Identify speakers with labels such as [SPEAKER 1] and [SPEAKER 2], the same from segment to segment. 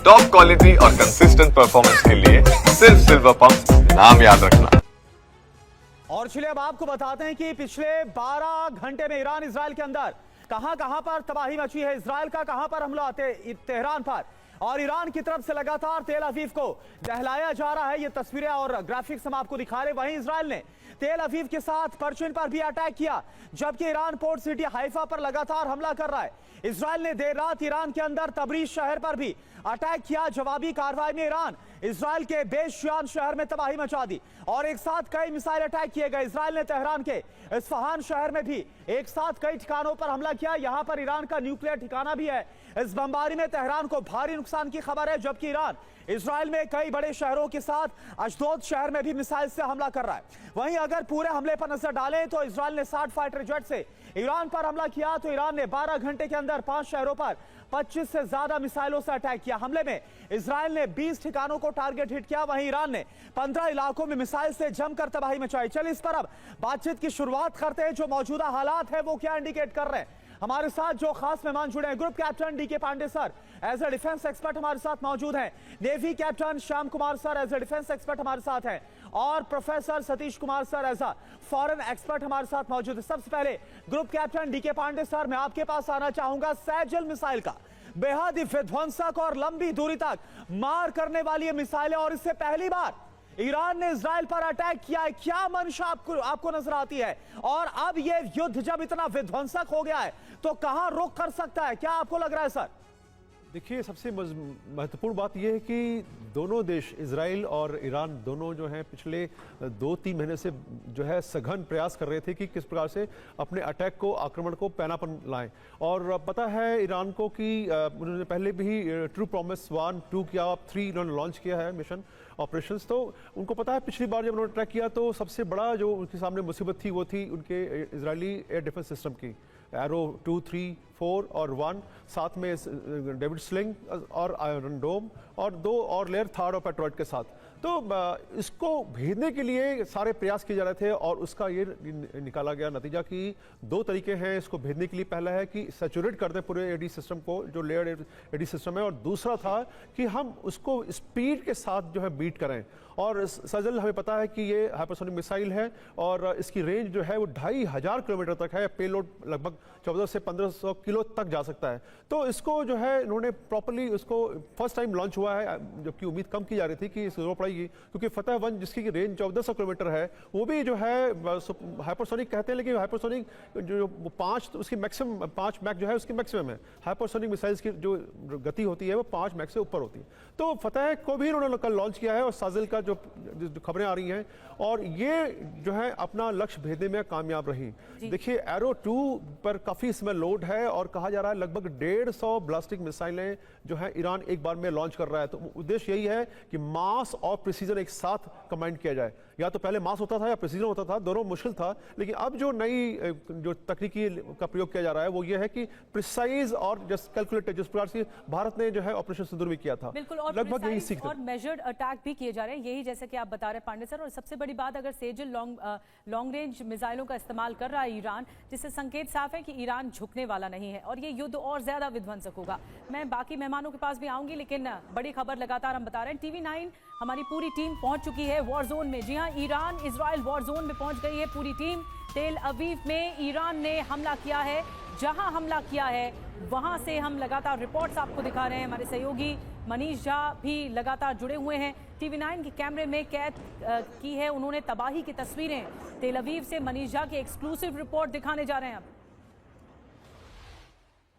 [SPEAKER 1] Top quality और consistent performance के लिए सिर्फ सिल्वर पंप नाम याद रखना।
[SPEAKER 2] और चलिए अब आपको बताते हैं कि पिछले 12 घंटे में ईरान इजराइल के अंदर कहां पर तबाही मची है। इजराइल का कहां पर हमला आते तेहरान पर, और ईरान की तरफ से लगातार तेल अवीव को दहलाया जा रहा है। ये तस्वीरें और ग्राफिक्स हम आपको दिखा रहे। वहीं इजराइल ने तेल अवीव के साथ परचिन पर भी अटैक किया, जबकि ईरान पोर्ट सिटी हाइफा पर लगातार हमला कर रहा है। इजराइल ने देर रात ईरान के अंदर तबरीज शहर पर भी अटैक किया। जवाबी कार्रवाई में ईरान इजराइल के बेशियान शहर में तबाही मचा दी और एक साथ कई मिसाइल अटैक किए गए। इजराइल ने तेहरान के इस्फहान शहर में भी एक साथ कई ठिकानों पर हमला किया। यहां पर ईरान का न्यूक्लियर ठिकाना भी है। इस बमबारी में तेहरान को भारी नुकसान की खबर है, जबकि ईरान इजराइल में कई बड़े शहरों के साथ अशदोद शहर में भी मिसाइल से हमला कर रहा है। वहीं अगर पूरे हमले पर नजर डालें तो इजराइल ने 60 फाइटर जेट से ईरान पर हमला किया, तो ईरान ने 12 घंटे के अंदर 5 शहरों पर 25 से ज्यादा मिसाइलों से अटैक किया। हमले में इजराइल ने 20 ठिकानों को टारगेट हिट किया, वहीं ईरान ने 15 इलाकों में मिसाइल से जमकर तबाही मचाई। चलिए इस पर अब बातचीत की शुरुआत करते हैं। जो मौजूदा हालात है वो क्या इंडिकेट कर रहे हैं। हमारे साथ जो खास मेहमान जुड़े हैं, group captain DK Pandey sir as a defence expert हमारे साथ मौजूद हैं। Navy captain Shyam Kumar sir as a defence expert हमारे साथ हैं, और professor Satish Kumar sir as a foreign expert हमारे साथ मौजूद है। सबसे पहले group captain DK Pandey sir, मैं आपके पास आना चाहूंगा। सैजल मिसाइल का बेहद ही विध्वंसक और लंबी दूरी तक मार करने वाली ये मिसाइलें, और इससे पहली बार ईरान ने इजराइल पर अटैक किया है। क्या मंशा आपको नजर आती है, और अब यह युद्ध जब इतना विध्वंसक हो गया है तो कहां रुक कर सकता है, क्या आपको लग रहा है सर?
[SPEAKER 3] देखिए, सबसे महत्वपूर्ण बात यह है कि दोनों देश इजराइल और ईरान दोनों जो हैं पिछले 2-3 महीने से जो है सघन प्रयास कर रहे थे कि किस प्रकार से अपने अटैक को, आक्रमण को पैनापन लाएं। और पता है ईरान को कि उन्होंने पहले भी ट्रू प्रॉमिस 1, 2 किया, 3 इन्होंने लॉन्च किया है मिशन ऑपरेशंस। तो उनको पता है पिछली बार जब उन्होंने अटैक किया तो सबसे बड़ा जो उनके सामने मुसीबत थी वो थी उनके इजरायली एयर डिफेंस सिस्टम की। एरो 2, 3, 4 और 1, साथ में डेविड स्लिंग और आयरन डोम, और 2 और लेयर थर्ड और पेट्रोइड के साथ। तो इसको भेजने के लिए सारे प्रयास किए जा रहे थे, और उसका ये निकाला गया नतीजा कि 2 तरीके हैं इसको भेजने के लिए। पहला है कि सैचुरेट कर दें पूरे एडी सिस्टम को, जो लेयर एडी सिस्टम है, और दूसरा था कि हम उसको स्पीड के साथ जो है बीट करें। और सजल हमें पता है कि ये हाइपरसोनिक मिसाइल है और इसकी रेंज जो है वो 2500 किलोमीटर तक है। पेलोड लगभग 1400 से 1500 किलो तक जा सकता है। तो इसको जो है इन्होंने प्रॉपर्ली उसको फर्स्ट टाइम लॉन्च हुआ है, जबकि उम्मीद कम की जा रही थी कि इसको जरूरत पड़ेगी, क्योंकि फतह 1 जिसकी रेंज 1400 किलोमीटर है वो भी जो है हाइपरसोनिक कहते हैं, लेकिन हाइपरसोनिक जो 5 उसकी मैक्सिमम 5 मैक जो है उसकी मैक्सिमम है। हाइपरसोनिक मिसाइल्स की जो गति होती है वो 5 मैक से ऊपर होती है। तो फतह को भी उन्होंने कल लॉन्च किया है, और साजिल का जो खबरें आ रही हैं, और ये जो है अपना लक्ष्य भेजने में कामयाब रही। देखिए, एरो 2 पर काफी इसमें लोड है, और कहा जा रहा है लगभग 150 ब्लास्टिक मिसाइलें जो है ईरान एक बार में लॉन्च कर रहा है। तो उद्देश्य यही है कि मास और प्रिसीजन एक साथ कंबाइन किया जाए। या तो पहले मास होता था या प्रिसीजन होता था, दोनों मुश्किल था, लेकिन अब जो नई जो तकनीकी का प्रयोग किया जा रहा है वो ये है कि प्रिसाइज और जस्ट कैलकुलेटेड, जिस प्रकार से भारत ने जो है ऑपरेशन सिंदूर भी किया था,
[SPEAKER 4] बिल्कुल, और
[SPEAKER 3] लगभग यही सीखते
[SPEAKER 4] और मेजर्ड अटैक भी किए जा रहे हैं, यही जैसे कि आप बता रहे हैं पांडे सर। और सबसे बड़ी बात, अगर सेजल लॉन्ग रेंज मिसाइलों का इस्तेमाल कर रहा है ईरान, जिससे संकेत साफ है कि ईरान झुकने वाला नहीं है और ये युद्ध और ज्यादा विध्वंसक होगा। मैं बाकी मेहमानों के पास भी आऊंगी, लेकिन बड़ी खबर लगातार हम बता रहे हैं। TV9 हमारी पूरी टीम पहुंच चुकी है वॉर जोन में। जी हां, ईरान इजराइल वॉर जोन में पहुंच गई है पूरी टीम। तेल अवीव में ईरान ने हमला किया है। जहां हमला किया है वहां से हम लगातार रिपोर्ट्स आपको दिखा रहे हैं। हमारे सहयोगी मनीष झा भी लगातार जुड़े हुए हैं, TV9 के कैमरे में कैद की है उन्होंने तबाही की तस्वीरें तेल अवीव से। मनीष झा की एक्सक्लूसिव रिपोर्ट दिखाने जा रहे हैं अब।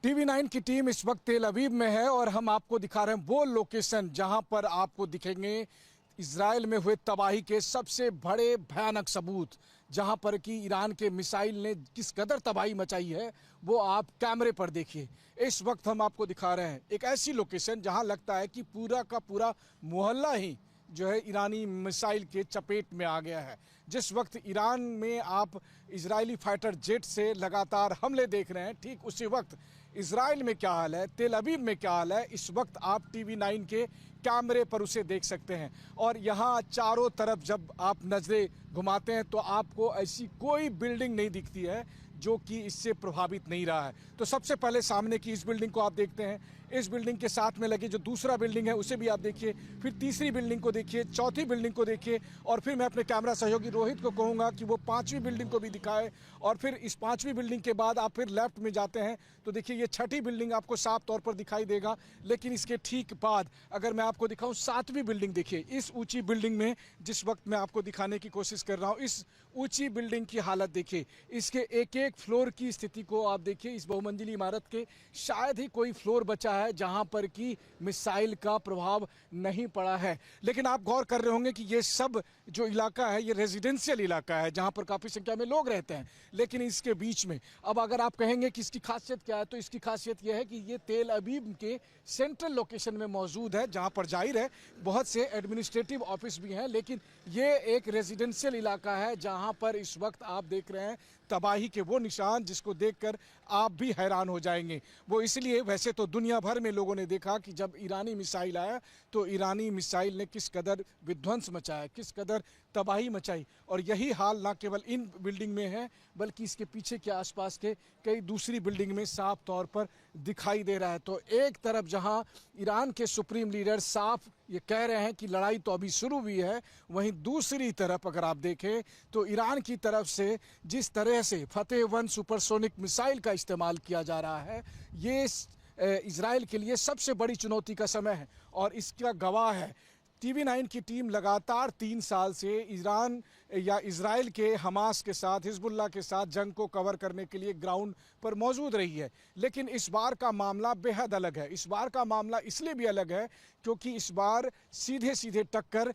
[SPEAKER 5] TV9 की टीम इस वक्त तेल अवीव में है, और हम आपको दिखा रहे हैं वो लोकेशन जहां पर आपको दिखेंगे इजराइल में हुए तबाही के सबसे बड़े भयानक सबूत। जहां पर कि ईरान के मिसाइल ने किस कदर तबाही मचाई है वो आप कैमरे पर देखिए। इस वक्त हम आपको दिखा रहे हैं एक ऐसी लोकेशन जहां लगता है कि पूरा का पूरा मोहल्ला ही जो है ईरानी मिसाइल के चपेट में आ गया है। जिस वक्त ईरान में आप इजरायली फाइटर जेट से लगातार हमले देख रहे हैं, ठीक उसी वक्त इजराइल में क्या हाल है, तेल अवीव में क्या हाल है, इस वक्त आप TV9 के कैमरे पर उसे देख सकते हैं। और यहाँ चारों तरफ जब आप नजरें घुमाते हैं तो आपको ऐसी कोई बिल्डिंग नहीं दिखती है जो कि इससे प्रभावित नहीं रहा है। तो सबसे पहले सामने की इस बिल्डिंग को आप देखते हैं, इस बिल्डिंग के साथ में लगे जो दूसरा बिल्डिंग है उसे भी आप देखिए, फिर तीसरी बिल्डिंग को देखिए, चौथी बिल्डिंग को देखिए, और फिर मैं अपने कैमरा सहयोगी रोहित को कहूँगा कि वो पाँचवीं बिल्डिंग को भी दिखाए। और फिर इस पाँचवीं बिल्डिंग के बाद आप फिर लेफ्ट में जाते हैं तो देखिए ये छठी बिल्डिंग आपको साफ तौर पर दिखाई देगा। लेकिन इसके ठीक बाद अगर मैं आपको दिखाऊं सातवीं बिल्डिंग, देखिए इस ऊंची बिल्डिंग में जिस वक्त मैं आपको दिखाने की कोशिश कर रहा हूं, इस ऊंची बिल्डिंग की हालत देखिए, इसके एक एक फ्लोर की स्थिति को आप देखिए। इस बहुमंजिली इमारत के शायद ही कोई फ्लोर बचा है जहां पर कि मिसाइल का प्रभाव नहीं पड़ा है। लेकिन आप गौर कर रहे होंगे कि ये सब जो इलाका है ये रेजिडेंशियल इलाका है जहां पर काफ़ी संख्या में लोग रहते हैं। लेकिन इसके बीच में अब अगर आप कहेंगे कि इसकी खासियत क्या है, तो इसकी खासियत यह है कि ये तेल अवीव के सेंट्रल लोकेशन में मौजूद है, जहां पर जाहिर है बहुत से एडमिनिस्ट्रेटिव ऑफिस भी हैं। लेकिन ये एक रेजिडेंशियल इलाका है जहां पर इस वक्त आप देख रहे हैं तबाही के वो निशान जिसको देखकर आप भी हैरान हो जाएंगे। वो इसलिए, वैसे तो दुनिया भर में लोगों ने देखा कि जब ईरानी मिसाइल आया तो ईरानी मिसाइल ने किस कदर विध्वंस मचाया, किस कदर तबाही मचाई। और यही हाल ना केवल इन बिल्डिंग में है बल्कि इसके पीछे के आसपास के कई दूसरी बिल्डिंग में साफ तौर पर दिखाई दे रहा है। तो एक तरफ जहां ईरान के सुप्रीम लीडर साफ ये कह रहे हैं कि लड़ाई तो अभी शुरू हुई है, वहीं दूसरी तरफ अगर आप देखें तो ईरान की तरफ से जिस तरह से फतेह-1 सुपरसोनिक मिसाइल का इस्तेमाल किया जा रहा है, ये इजराइल के लिए सबसे बड़ी चुनौती का समय है। और इसका गवाह है TV9 की टीम लगातार 3 साल से ईरान या इजराइल के हमास के साथ, हिजबुल्लाह के साथ जंग को कवर करने के लिए ग्राउंड पर मौजूद रही है। लेकिन इस बार का मामला बेहद अलग है। इस बार का मामला इसलिए भी अलग है क्योंकि इस बार सीधे सीधे टक्कर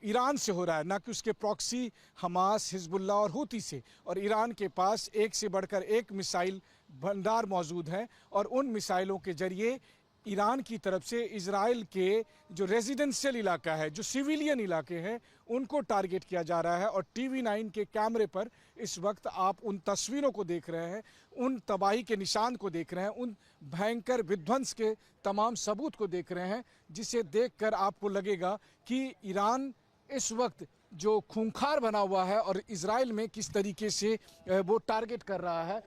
[SPEAKER 5] ईरान से हो रहा है, ना कि उसके प्रॉक्सी हमास, हिजबुल्लाह और हूती से। और ईरान के पास एक से बढ़कर एक मिसाइल भंडार मौजूद हैं और उन मिसाइलों के जरिए ईरान की तरफ से इजराइल के जो रेजिडेंशियल इलाका है, जो सिविलियन इलाके हैं, उनको टारगेट किया जा रहा है। और TV9 के कैमरे पर इस वक्त आप उन तस्वीरों को देख रहे हैं, उन तबाही के निशान को देख रहे हैं, उन भयंकर विध्वंस के तमाम सबूत को देख रहे हैं, जिसे देखकर आपको लगेगा कि ईरान इस वक्त जो खूंखार बना हुआ है और इजराइल में किस तरीके से वो टारगेट कर रहा है।